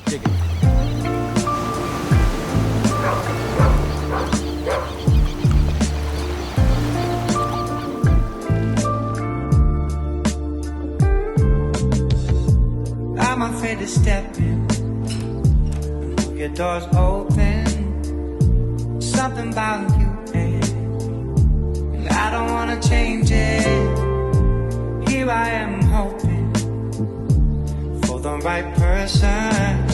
Dig it. I'm afraid to step in. Your door's open. Something about you, and I don't wanna change it. Here I am hoping for the right person.